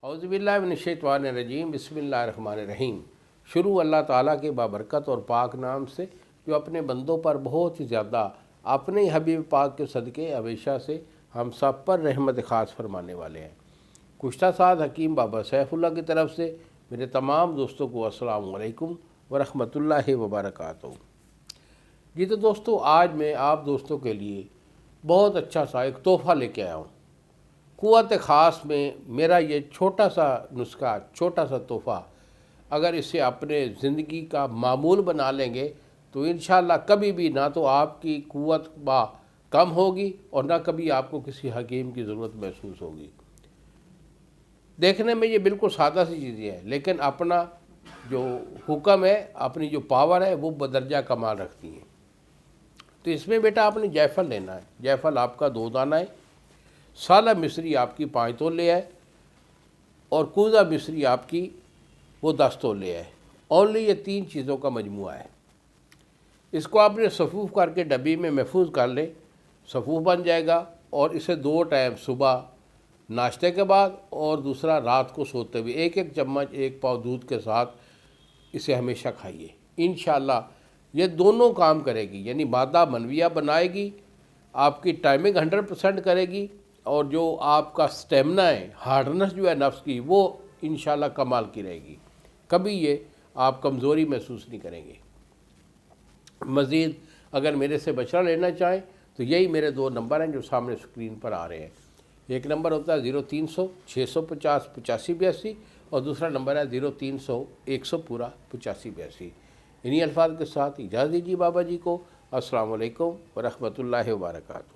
اعوذ باللہ من الشیطان الرجیم، بسم اللہ الرحمن الرحیم۔ شروع اللہ تعالیٰ کے بابرکت اور پاک نام سے جو اپنے بندوں پر بہت ہی زیادہ اپنے ہی حبیب پاک کے صدقے ہمیشہ سے ہم سب پر رحمت خاص فرمانے والے ہیں۔ گزشتہ ساتھ حکیم بابا سیف اللہ کی طرف سے میرے تمام دوستوں کو السلام علیکم ورحمۃ اللہ وبرکاتہ۔ جی تو دوستو، آج میں آپ دوستوں کے لیے بہت اچھا سا ایک تحفہ لے کے آیا ہوں۔ قوت خاص میں میرا یہ چھوٹا سا نسخہ، چھوٹا سا تحفہ، اگر اسے اپنے زندگی کا معمول بنا لیں گے تو انشاءاللہ کبھی بھی نہ تو آپ کی قوت کم ہوگی اور نہ کبھی آپ کو کسی حکیم کی ضرورت محسوس ہوگی۔ دیکھنے میں یہ بالکل سادہ سی چیزیں ہیں، لیکن اپنا جو حکم ہے، اپنی جو پاور ہے، وہ بدرجہ کمال رکھتی ہیں۔ تو اس میں بیٹا آپ نے جیفل لینا ہے۔ جیفل آپ کا 2 دانہ ہے، سالہ مصری آپ کی 5 تولے ہے، اور کوزہ مصری آپ کی وہ 10 تولے ہے۔ اونلی یہ 3 چیزوں کا مجموعہ ہے۔ اس کو آپ نے صفوف کر کے ڈبی میں محفوظ کر لیں، صفوف بن جائے گا، اور اسے 2 ٹائم صبح ناشتے کے بعد اور دوسرا رات کو سوتے ہوئے 1 چمچ 1 پاؤ دودھ کے ساتھ اسے ہمیشہ کھائیے۔ انشاءاللہ یہ دونوں کام کرے گی، یعنی مادہ منویہ بنائے گی، آپ کی ٹائمنگ 100% کرے گی، اور جو آپ کا سٹیمنا ہے، ہارڈنس جو ہے نفس کی، وہ انشاءاللہ کمال کی رہے گی۔ کبھی یہ آپ کمزوری محسوس نہیں کریں گے۔ مزید اگر میرے سے مشورہ لینا چاہیں تو یہی میرے 2 نمبر ہیں جو سامنے اسکرین پر آ رہے ہیں۔ ایک نمبر ہوتا ہے 0300 650 8582، اور دوسرا نمبر ہے 0300 100 پورا 8582۔ انہی الفاظ کے ساتھ اجازت دیجیے بابا جی کو۔ السلام علیکم ورحمۃ اللہ وبرکاتہ۔